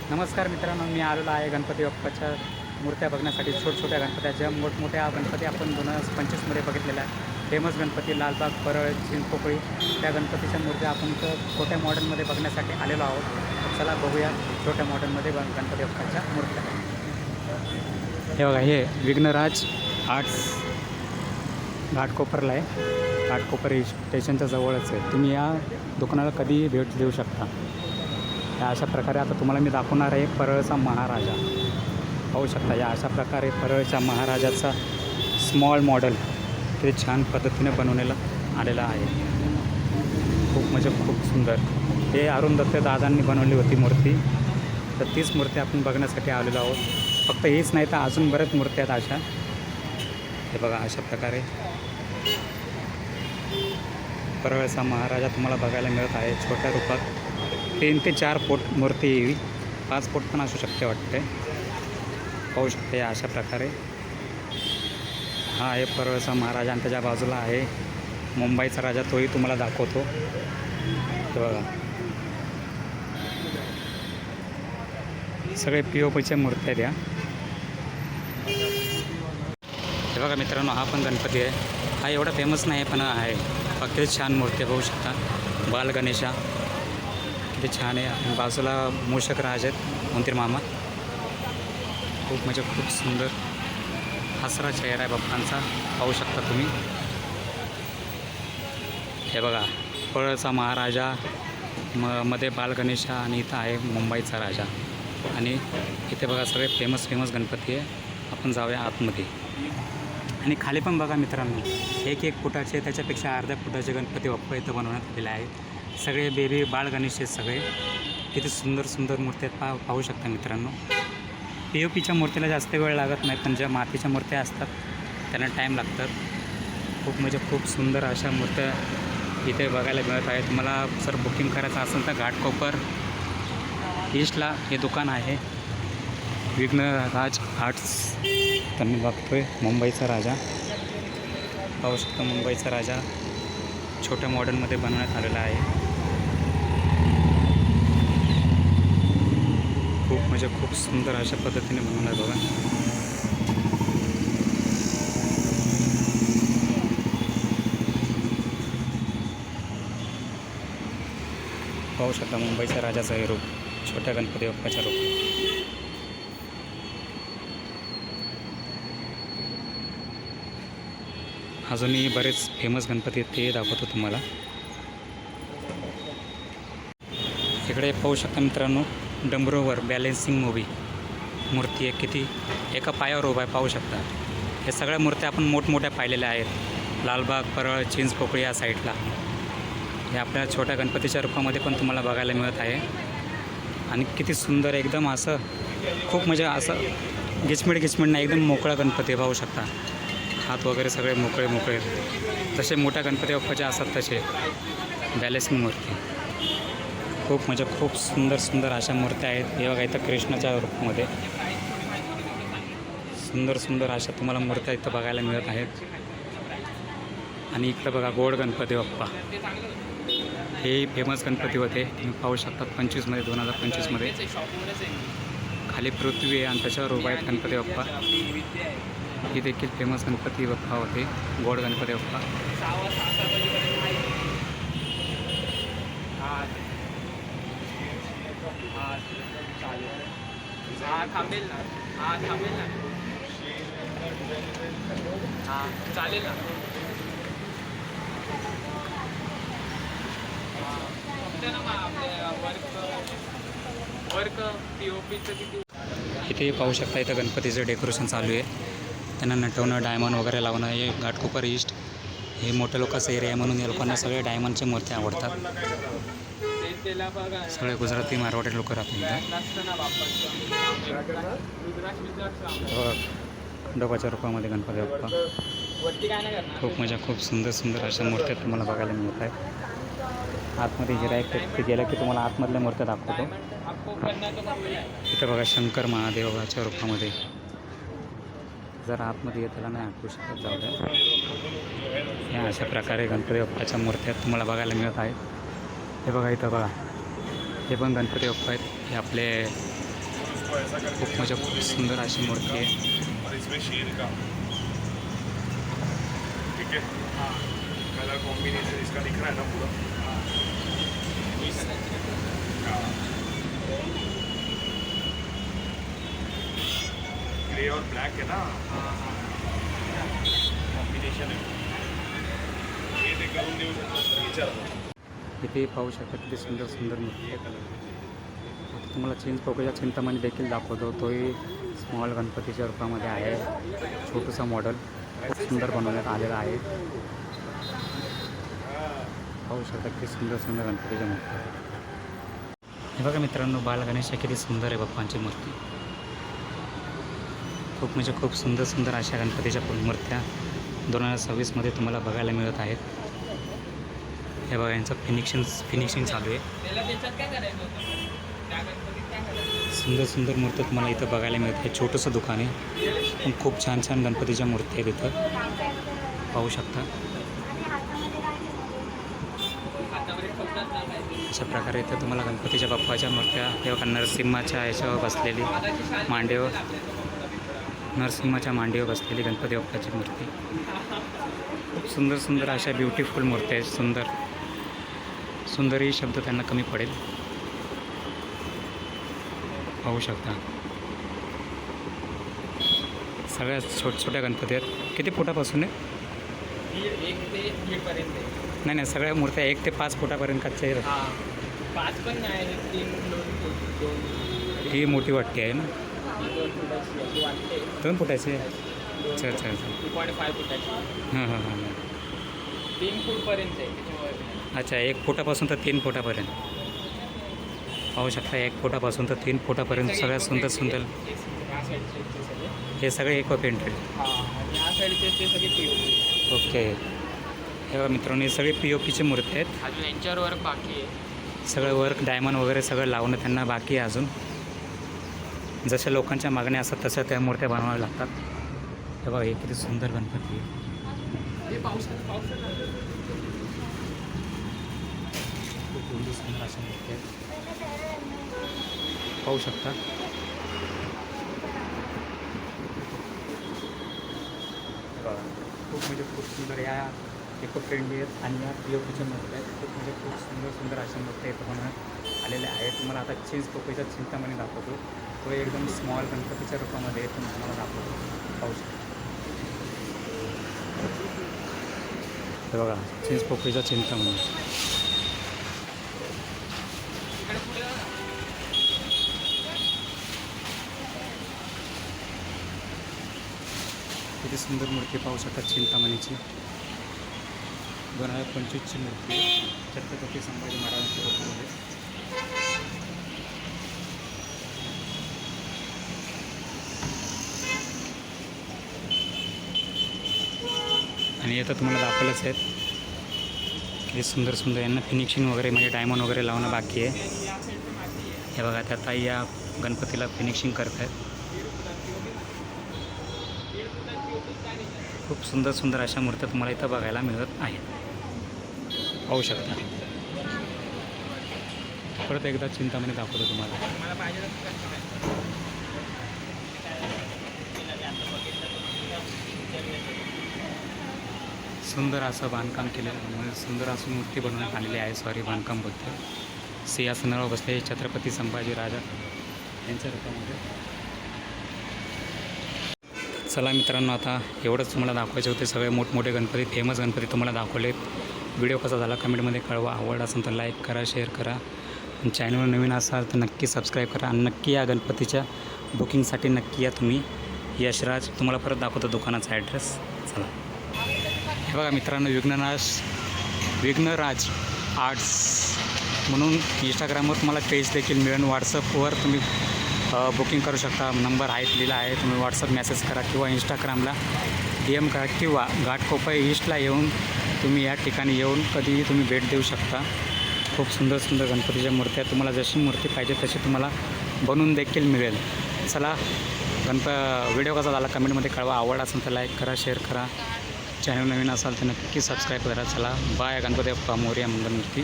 नमस्कार मित्रांनो, मी आलेलो आहे गणपती बाप्पाच्या मूर्त्या बघण्यासाठी. छोट्या गणपत्या ज्या मोठमोठ्या गणपती आपण 2025मध्ये बघितलेल्या आहे. फेमस गणपती लालबाग, परळ, चिंचपोकळी त्या गणपतीच्या मूर्त्या आपण इथं छोट्या मॉडर्नमध्ये बघण्यासाठी आलेलो आहोत. तर चला बघूया छोट्या मॉडर्नमध्ये गणपती बाप्पाच्या मूर्त्या. हे बघा, हे विघ्नराज आर्ट्स घाटकोपरला आहे. घाटकोपर स्टेशनच्या जवळच आहे. तुम्ही या दुकानाला कधीही भेट देऊ शकता. या अशा प्रकारे आता तुम्हाला मी दाखवणार आहे परळचा महाराजा. पाहू शकता या अशा प्रकारे परळच्या महाराजाचा स्मॉल मॉडेल ते छान पद्धतीने बनवलेलं आलेलं आहे. खूप म्हणजे खूप सुंदर. हे अरुण दत्ते दादांनी बनवली होती मूर्ती. तर तीच मूर्ती आपण बघण्यासाठी आलेलो आहोत. फक्त हीच नाही तर अजून बऱ्याच मूर्ती आहेत अशा. हे बघा, अशा प्रकारे परळचा महाराजा तुम्हाला बघायला मिळत आहे छोट्या रूपात. 3 ते 4 फूट मूर्ती येवी, 5 फूट पण असू शकते वाटते. पाहू शकते अशा प्रकारे. हा आहे परळचा महाराजा आणि त्याच्या बाजूला आहे मुंबईचा राजा, तोही तुम्हाला दाखवतो. हे बघा, सगळे POPच्या मूर्त्या द्या. हे बघा मित्रांनो, हा पण गणपती आहे. हा एवढा फेमस नाही पण आहे. फक्त छान मूर्ती पाहू शकता. बाल गणेशा किती छान आहे. आणि बाजूला मूषक राज आहेत, मंदिर मामा. खूप म्हणजे खूप सुंदर हसरा चेहरा आहे बाप्पांचा, पाहू शकता तुम्ही. हे बघा, परळचा महाराजा मध्ये बाल गणेशा आणि इथं आहे मुंबईचा राजा. आणि इथे बघा सगळे फेमस गणपती आहे. आपण जाऊया आतमध्ये. आणि खाली पण बघा मित्रांनो, 1 फुटाचे त्याच्यापेक्षा अर्ध्या फुटाचे गणपती बाप्पा इथं बनवण्यात आलेले आहेत. सगळे बेबी बाळ गणेश आहेत सगळे. किती सुंदर मूर्ती आहेत, पाहू शकता मित्रांनो. POPच्या मूर्तीला जास्त वेळ लागत नाही, पण ज्या मातीच्या मूर्त्या असतात त्यांना टाईम लागतात. खूप म्हणजे खूप सुंदर अशा मूर्त्या इथे बघायला मिळत आहेत. तुम्हाला जर बुकिंग करायचं असेल तर घाटकोपर ईस्टला हे दुकान आहे, विघ्नराज आर्ट्स. तर मी बघतोय मुंबईचा राजा. पाहू शकता मुंबईचा राजा छोट्या मॉडर्नमध्ये बनवण्यात आलेला आहे. खूप म्हणजे खूप सुंदर अशा पद्धतीने बनवलं आहे बघा. पाहू शकता मुंबईच्या राजाचं हे रूप, छोट्या गणपती बाप्पाच्या रूप. अजूनही बरेच फेमस गणपती आहेत, ते दाखवतो तुम्हाला. इकडे पाहू शकता मित्रांनो, डमरूवर बॅलेन्सिंग मूर्ती आहे. किती एका पायावर उभा आहे, पाहू शकता. हे सगळ्या मूर्त्या आपण मोठमोठ्या पाहिलेल्या आहेत. लालबाग, परळ, चिंचपोकळी या साईडला. हे आपल्या छोट्या गणपतीच्या रूपामध्ये पण तुम्हाला बघायला मिळत आहे. आणि किती सुंदर एकदम असं, खूप म्हणजे असं गिचमिड नाही, एकदम मोकळा गणपती पाहू शकता. हात वगैरे सगळे मोकळे जसे मोठ्या गणपती बाप्पाचे असतात तसे बॅलेन्सिंग मूर्ती. खूप म्हणजे खूप सुंदर अशा मूर्त्या आहेत. हे बघा, इथं कृष्णाच्या रूपामध्ये सुंदर अशा तुम्हाला मूर्त्या इथं बघायला मिळत आहेत. आणि इथं बघा गोड गणपती बाप्पा, हे फेमस गणपती होते. तुम्ही पाहू शकता 2025मध्ये खाली पृथ्वी आहे आणि त्याच्यावर उभा आहेत गणपती बाप्पा. ही देखील फेमस गणपती बाप्पा होते, गोड गणपती बाप्पा. चालेल ना. वर्क POPचं किती. इथे पाहू शकता, इथं गणपतीचं डेकोरेशन चालू आहे. त्यांना नटवणं, डायमंड वगैरे लावणं. हे घाटकोपर ईस्ट हे मोठ्या लोकांचं एरिया आहे, म्हणून या लोकांना सगळे डायमंडच्या मूर्त्या आवडतात. सगळे गुजराती मारवाडी लोक राहतात खंडोबाच्या रूपामध्ये गणपती बाप्पा. खूप म्हणजे खूप सुंदर अशा मूर्त्या तुम्हाला बघायला मिळत आहेत. आतमध्ये गिरायक गेलं की तुम्हाला आतमधल्या मूर्त्या दाखवतो. इथं बघा शंकर महादेवाच्या रूपामध्ये. जर आतमध्ये येताना नाही ऐकू शकत, जाऊ द्या. या अशा प्रकारे गणपती बाप्पाच्या मूर्त्या तुम्हाला बघायला मिळत आहेत. हे बघा, इथं बघा, हे पण गणपती बाप्पा आहेत. हे आपले इसको ऐसा करके खूप म्हणजे खूप सुंदर अशी मूर्ती आहे. और इसमें शेर का, ठीक है, कलर कॉम्बिनेशन इसका दिख रहा है ना पूरा. ग्रे और ब्लैक है ना, कॉम्बिनेशन है. हे ते करून देऊ शकतो विचार. इथे पाहू शकता किती सुंदर सुंदर मूर्ती आहे. आता तुम्हाला चिंचपोकळीचा चिंतामणी देखील दाखवतो. तोही स्मॉल गणपतीच्या रूपामध्ये आहे. छोटूसा मॉडेल खूप सुंदर बनवण्यात आलेला आहे. पाहू शकता किती सुंदर सुंदर गणपतीच्या मूर्ती आहेत. हे बघा मित्रांनो, बाल गणेश किती सुंदर आहे बाप्पांची मूर्ती. खूप म्हणजे खूप सुंदर सुंदर अशा गणपतीच्या मूर्त्या 2026मध्ये तुम्हाला बघायला मिळत आहेत. हे बघा, यांचं फिनिशिंग चालू आहे. सुंदर सुंदर मूर्ती तुम्हाला इथं बघायला मिळते. छोटंसं दुकान आहे पण खूप छान छान गणपतीच्या मूर्ती आहेत इथं, पाहू शकता. अशा प्रकारे इथं तुम्हाला गणपतीच्या बाप्पाच्या मूर्त्या, हे बघा नरसिंहाच्या याच्यावर बसलेली मांडीवर, नरसिंहाच्या मांडीवर बसलेली गणपती बाप्पाची मूर्ती. खूप सुंदर सुंदर अशा ब्युटिफुल मूर्ती आहेत. सुंदर ही शब्द त्यांना कमी पडेल, पाहू शकता. सगळ्या छोट्या गणपती आहेत. किती फुटापासून आहे? 1 ते 1 पर्यंत आहे. नाही, सगळ्या मूर्त्या 1 ते 5 फुटापर्यंत कच्च्या आहेत. 5 पण नाही, 2 ही मोठी वाटते आहे ना, फुटाची अशी वाटते. 2 फुटाची आहे. अच्छा अच्छा अच्छा. 2.5 फुटाची. हां हां हां. 3 फूटपर्यंत आहे त्याच्यावर. अच्छा, 1 फुटापासून तर 3 फुटापर्यंत पाहू शकता. 1 फुटापासून तर 3 फुटापर्यंत सगळ्यात सुंदर सुंदर. या साईडचे ते सगळे. हे सगळे इको पेंटेड. आणि या साईडचे ते सगळे POP. ओके. हे बघा मित्रांनो, हे सगळे POPचे मूर्ती आहेत. अजून यांच्यावर वर्क बाकी आहे. सगळं वर्क डायमंड वगैरे सगळं लावणं त्यांना बाकी आहे अजून. जशा लोकांच्या मागण्या असतात तशा त्या मूर्त्या बनवाव्या लागतात. हे बघा, हे किती सुंदर गणपती आहे. ते पावसात खूप सुंदर सुंदर अशा मूर्ती आहेत, पाहू शकता. खूप म्हणजे खूप सुंदर या इको फ्रेंडली आहेत आणि या POPच्या मूर्त्या आहेत. खूप म्हणजे खूप सुंदर सुंदर अशा मूर्त्या इथं बनवण्यात आलेल्या आहेत. तुम्हाला आता चिंचपोकळीचा चिंतामणी दाखवतो. तो एकदम स्मॉल गणपतीच्या रूपामध्ये तो तुम्हाला दाखवतो, पाहू शकता. हे बघा, चिंचपोकळीचा चिंतामणी. किती सुंदर मूर्ती पाहू शकता चिंतामणीची. 2025ची मूर्ती, छत्रपती संभाजी महाराजांच्या रूपामध्ये. आणि आता तुम्हाला दाखवलंच आहेत किती सुंदर सुंदर. यांना फिनिशिंग वगैरे म्हणजे डायमंड वगैरे लावणं बाकी आहे. हे बघा, त्या ताई या गणपतीला फिनिशिंग करत आहेत. खूप सुंदर सुंदर अशा मूर्त्या तुम्हाला इथं बघायला मिळत आहेत, पाहू शकता. परत एकदा चिंतामणी दाखवतो तुम्हाला. मला पाहिजे सुंदर असं बांधकाम केलेलं, म्हणजे सुंदर अशी मूर्ती बनवण्यात आलेली आहे. बांधकाम बोलतो. सिंहासनावर बसले छत्रपती संभाजी राजा यांच्या रूपामध्ये. चला मित्रांनो, आता एवढंच तुम्हाला दाखवायचे होते. सगळे मोठमोठे गणपती, फेमस गणपती तुम्हाला दाखवलेत. व्हिडिओ कसा झाला कमेंटमध्ये कळवा. आवड असेल तर लाईक करा, शेअर करा. आणि चॅनलवर नवीन असाल तर नक्की सबस्क्राईब करा. आणि नक्की या गणपतीच्या बुकिंगसाठी नक्की या तुम्ही. यशराज, तुम्हाला परत दाखवतो दुकानाचा ॲड्रेस. चला. हे बघा मित्रांनो, विघ्नराज आर्ट्स म्हणून इंस्टाग्रामवर तुम्हाला पेज देखील मिळेल. व्हॉट्सअपवर तुम्ही बुकिंग करू शकता. नंबर आहे दिलेला आहे. तुम्ही व्हॉट्सअप मेसेज करा किंवा इंस्टाग्रामला DM करा किंवा घाटकोपर ईस्टला येऊन तुम्ही या ठिकाणी येऊन कधीही तुम्ही भेट देऊ शकता. खूप सुंदर सुंदर गणपतीच्या मूर्त्या, तुम्हाला जशी मूर्ती पाहिजे तशी तुम्हाला बनवून देखील मिळेल. चला, व्हिडिओ कसा झाला कमेंटमध्ये कळवा. आवड असेल तर लाईक करा, शेअर करा. चॅनल नवीन असाल तर नक्की सबस्क्राईब करा. चला, बाय. गणपती बाप्पा मोरया, मंगलमूर्ती.